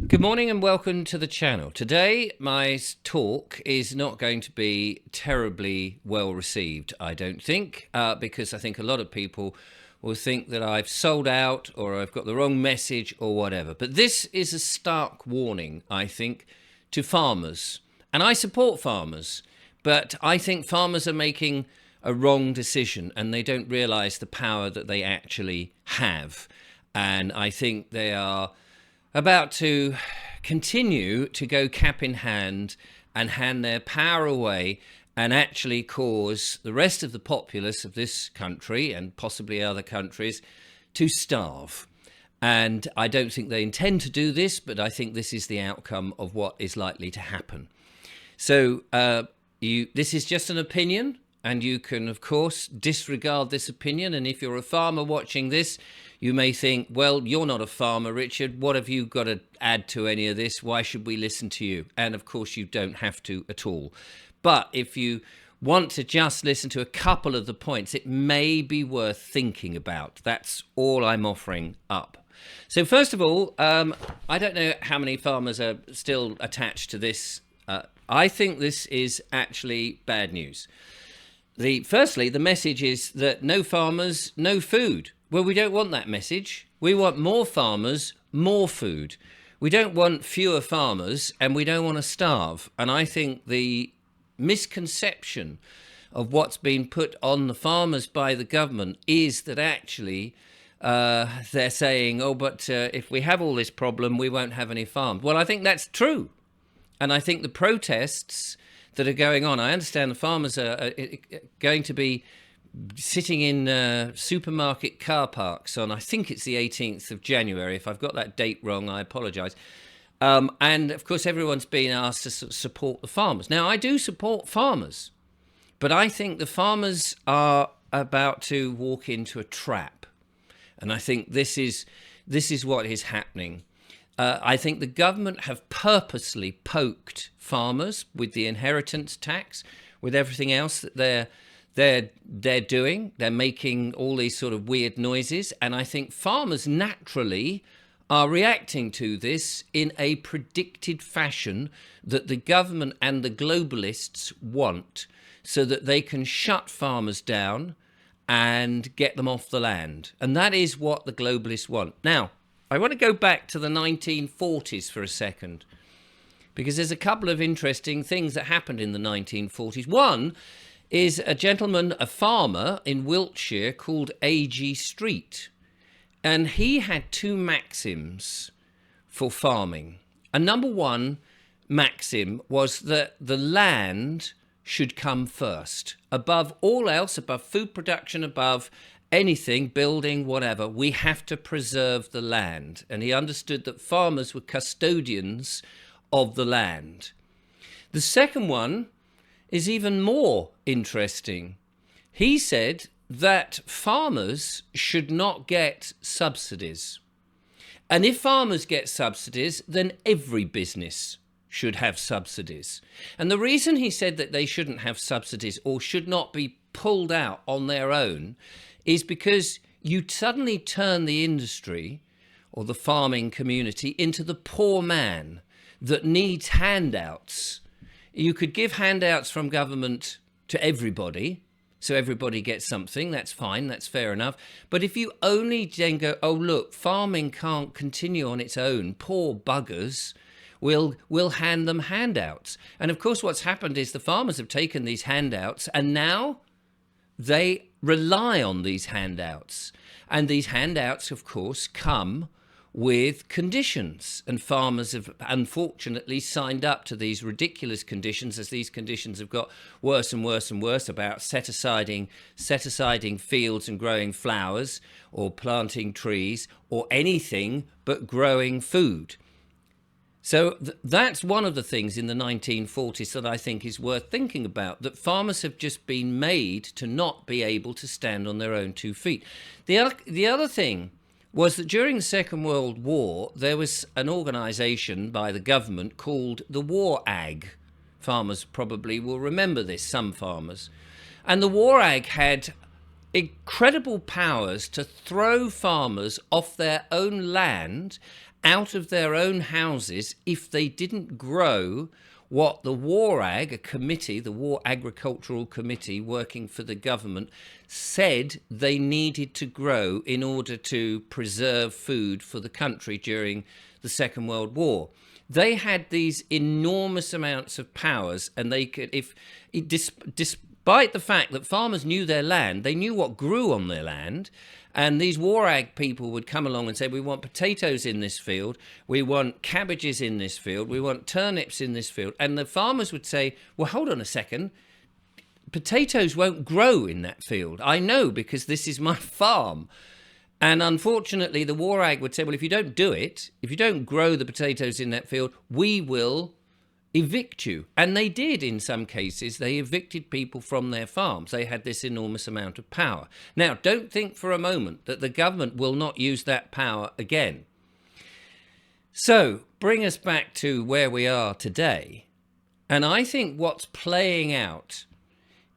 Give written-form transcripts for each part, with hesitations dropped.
Good morning and welcome to the channel. Today my talk is not going to be terribly well received, I don't think, because I think a lot of people will think that I've sold out or I've got the wrong message or whatever. But this is a stark warning, I think, to farmers. And I support farmers, but I think farmers are making a wrong decision and they don't realise the power that they actually have. And I think they are about to continue to go cap in hand and hand their power away and actually cause the rest of the populace of this country and possibly other countries to starve. And I don't think they intend to do this, but I think this is the outcome of what is likely to happen. So this is just an opinion, and you can, of course, disregard this opinion. And if you're a farmer watching this, you may think, well, you're not a farmer, Richard. What have you got to add to any of this? Why should we listen to you? And of course, you don't have to at all. But if you want to just listen to a couple of the points, it may be worth thinking about. That's all I'm offering up. So first of all, I don't know how many farmers are still attached to this. I think this is actually bad news. Firstly, the message is that no farmers, no food. Well, we don't want that message. We want more farmers, more food. We don't want fewer farmers, and we don't want to starve. And I think the misconception of what's been put on the farmers by the government is that actually they're saying, oh, but if we have all this problem, we won't have any farms. Well, I think that's true. And I think the protests that are going on, I understand the farmers are going to be sitting in supermarket car parks on, I think it's the 18th of January. If I've got that date wrong, I apologise. And of course, everyone's been asked to support the farmers. Now, I do support farmers, but I think the farmers are about to walk into a trap. And I think this is what is happening. I think the government have purposely poked farmers with the inheritance tax, with everything else that they're doing. They're making all these sort of weird noises. And I think farmers naturally are reacting to this in a predicted fashion that the government and the globalists want, so that they can shut farmers down and get them off the land. And that is what the globalists want. Now, I want to go back to the 1940s for a second, because there's a couple of interesting things that happened in the 1940s. One is a gentleman, a farmer in Wiltshire called A.G. Street. And he had two maxims for farming. And number one maxim was that the land should come first. Above all else, above food production, above anything, building, whatever, we have to preserve the land. And he understood that farmers were custodians of the land. The second one is even more interesting. He said that farmers should not get subsidies. And if farmers get subsidies, then every business should have subsidies. And the reason he said that they shouldn't have subsidies or should not be pulled out on their own is because you suddenly turn the industry or the farming community into the poor man that needs handouts. You could give handouts from government to everybody, so everybody gets something. That's fine, that's fair enough. But if you only then go, oh, look, farming can't continue on its own, poor buggers, we'll hand them handouts. And of course, what's happened is the farmers have taken these handouts and now they rely on these handouts. And these handouts, of course, come with conditions. And farmers have unfortunately signed up to these ridiculous conditions as these conditions have got worse and worse and worse about set-asiding fields and growing flowers or planting trees or anything but growing food. So that's one of the things in the 1940s that I think is worth thinking about, that farmers have just been made to not be able to stand on their own 2 feet. The other thing was that during the Second World War, there was an organisation by the government called the War Ag. Farmers probably will remember this, some farmers. And the War Ag had incredible powers to throw farmers off their own land out of their own houses if they didn't grow what the WARAG, a committee, the War Agricultural Committee working for the government, said they needed to grow in order to preserve food for the country during the Second World War. They had these enormous amounts of powers, and they could, despite the fact that farmers knew their land, they knew what grew on their land. And these WARAG people would come along and say, we want potatoes in this field, we want cabbages in this field, we want turnips in this field. And the farmers would say, well, hold on a second, potatoes won't grow in that field. I know, because this is my farm. And unfortunately, the WARAG would say, well, if you don't do it, if you don't grow the potatoes in that field, we will evict you. And they did in some cases. They evicted people from their farms. They had this enormous amount of power. Now, don't think for a moment that the government will not use that power again. So, bring us back to where we are today. And I think what's playing out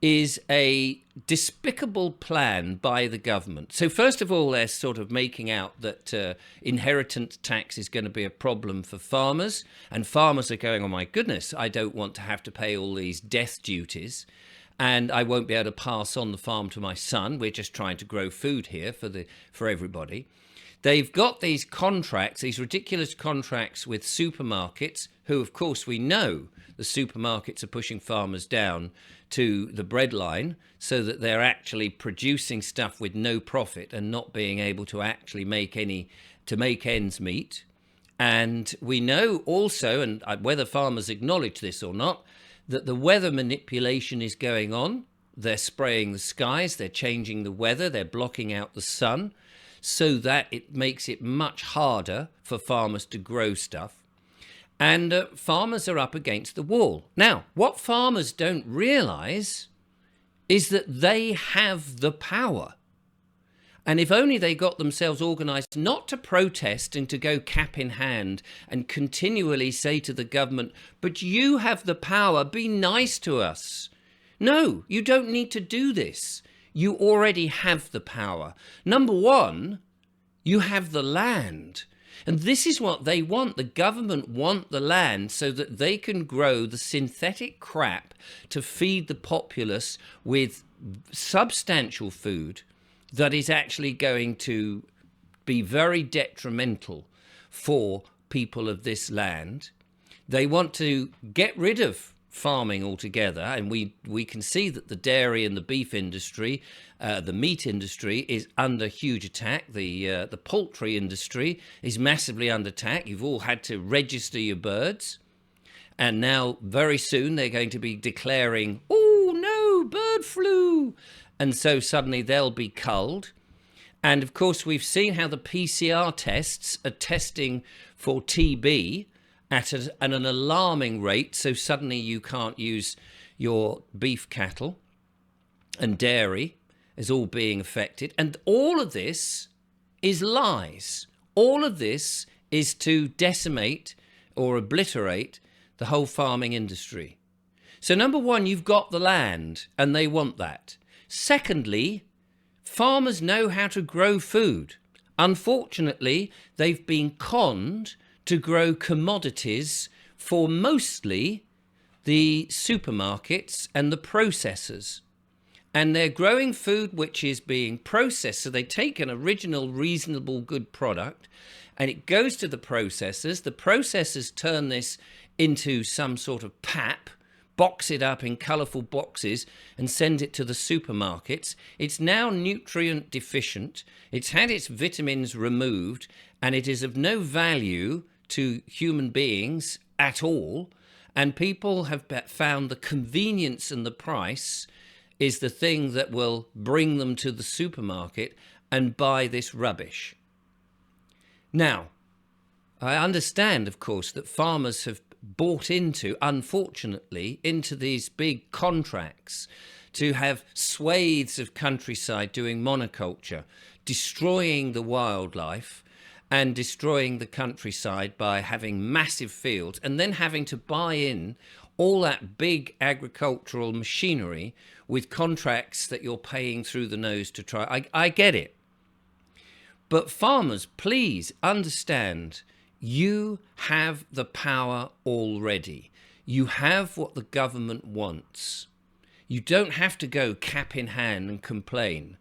is a despicable plan by the government. So first of all, they're sort of making out that inheritance tax is going to be a problem for farmers, and farmers are going, oh my goodness, I don't want to have to pay all these death duties, and I won't be able to pass on the farm to my son. We're just trying to grow food here for everybody. They've got these contracts, these ridiculous contracts with supermarkets, who of course we know the supermarkets are pushing farmers down to the breadline so that they're actually producing stuff with no profit and not being able to actually make ends meet. And we know also, and whether farmers acknowledge this or not, that the weather manipulation is going on. They're spraying the skies, they're changing the weather, they're blocking out the sun, so that it makes it much harder for farmers to grow stuff. And farmers are up against the wall. Now, what farmers don't realise is that they have the power. And if only they got themselves organised not to protest and to go cap in hand and continually say to the government, but you have the power, be nice to us. No, you don't need to do this. You already have the power. Number one, you have the land. And this is what they want. The government want the land so that they can grow the synthetic crap to feed the populace with substantial food that is actually going to be very detrimental for people of this land. They want to get rid of farming altogether, and we can see that the dairy and the beef industry, the meat industry is under huge attack. The poultry industry is massively under attack. You've all had to register your birds, and now very soon they're going to be declaring, oh no, bird flu, and so suddenly they'll be culled. And of course we've seen how the PCR tests are testing for TB at an alarming rate, so suddenly you can't use your beef cattle, and dairy is all being affected. And all of this is lies. All of this is to decimate or obliterate the whole farming industry. So number one, you've got the land, and they want that. Secondly, farmers know how to grow food. Unfortunately, they've been conned to grow commodities for mostly the supermarkets and the processors. And they're growing food which is being processed. So they take an original, reasonable, good product and it goes to the processors. The processors turn this into some sort of pap, box it up in colourful boxes and send it to the supermarkets. It's now nutrient deficient. It's had its vitamins removed and it is of no value to human beings at all, and people have found the convenience and the price is the thing that will bring them to the supermarket and buy this rubbish. Now, I understand, of course, that farmers have bought into, unfortunately, into these big contracts to have swathes of countryside doing monoculture, destroying the wildlife and destroying the countryside by having massive fields and then having to buy in all that big agricultural machinery with contracts that you're paying through the nose to try. I get it. But farmers, please understand, You have the power already. You have what the government wants. You don't have to go cap in hand and complain.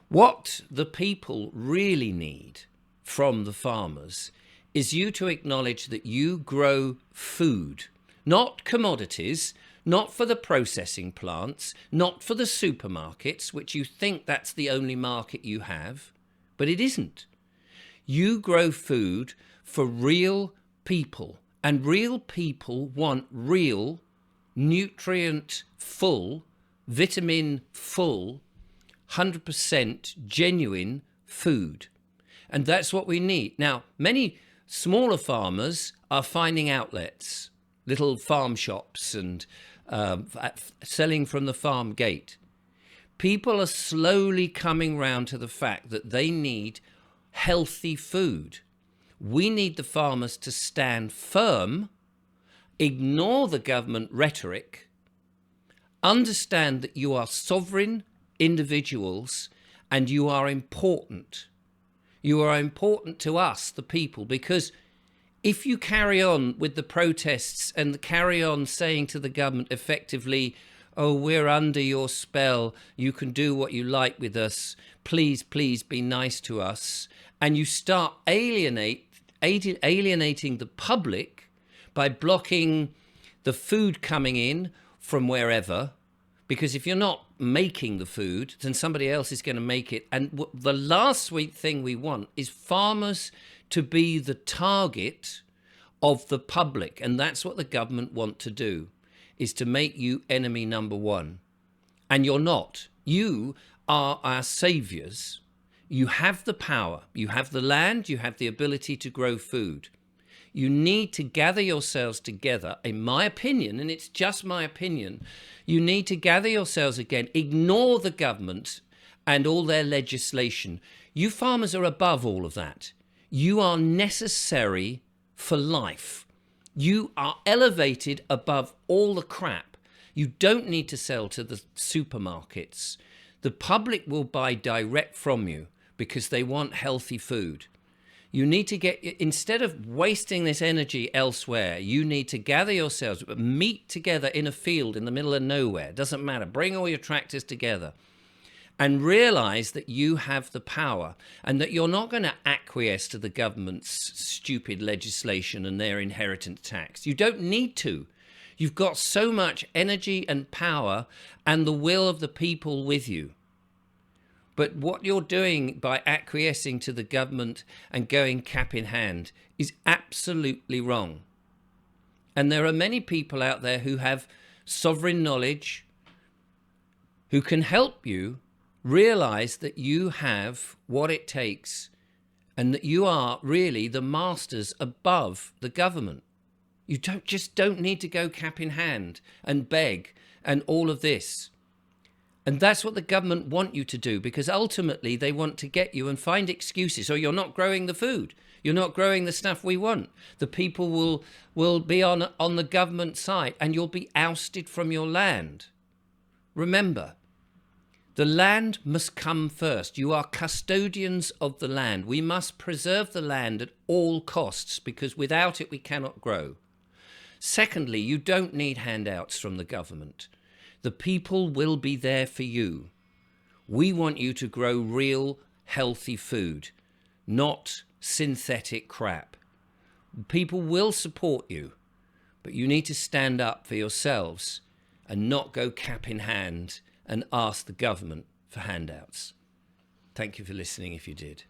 What the people really need from the farmers is you to acknowledge that you grow food, not commodities, not for the processing plants, not for the supermarkets, which you think that's the only market you have, but it isn't. You grow food for real people, and real people want real, nutrient full, vitamin full, 100% genuine food. And that's what we need. Now, many smaller farmers are finding outlets, little farm shops, and selling from the farm gate. People are slowly coming round to the fact that they need healthy food. We need the farmers to stand firm, ignore the government rhetoric, understand that you are sovereign individuals and you are important. You are important to us, the people, because if you carry on with the protests and carry on saying to the government effectively, oh, we're under your spell, you can do what you like with us, please, please be nice to us, and you start alienating the public by blocking the food coming in from wherever, because if you're not making the food, then somebody else is going to make it. And the last sweet thing we want is farmers to be the target of the public. And that's what the government want to do, is to make you enemy number one. And you're not. You are our saviors. You have the power. You have the land. You have the ability to grow food. You need to gather yourselves together, in my opinion, and it's just my opinion, you need to gather yourselves again, ignore the government and all their legislation. You farmers are above all of that. You are necessary for life. You are elevated above all the crap. You don't need to sell to the supermarkets. The public will buy direct from you because they want healthy food. You need to get, instead of wasting this energy elsewhere, you need to gather yourselves, meet together in a field in the middle of nowhere. Doesn't matter. Bring all your tractors together and realize that you have the power and that you're not going to acquiesce to the government's stupid legislation and their inheritance tax. You don't need to. You've got so much energy and power and the will of the people with you. But what you're doing by acquiescing to the government and going cap in hand is absolutely wrong. And there are many people out there who have sovereign knowledge, who can help you realize that you have what it takes and that you are really the masters above the government. You don't need to go cap in hand and beg and all of this. And that's what the government want you to do, because ultimately they want to get you and find excuses. So you're not growing the food. You're not growing the stuff we want. The people will be on the government side and you'll be ousted from your land. Remember, the land must come first. You are custodians of the land. We must preserve the land at all costs because without it we cannot grow. Secondly, you don't need handouts from the government. The people will be there for you. We want you to grow real, healthy food, not synthetic crap. People will support you, but you need to stand up for yourselves and not go cap in hand and ask the government for handouts. Thank you for listening if you did.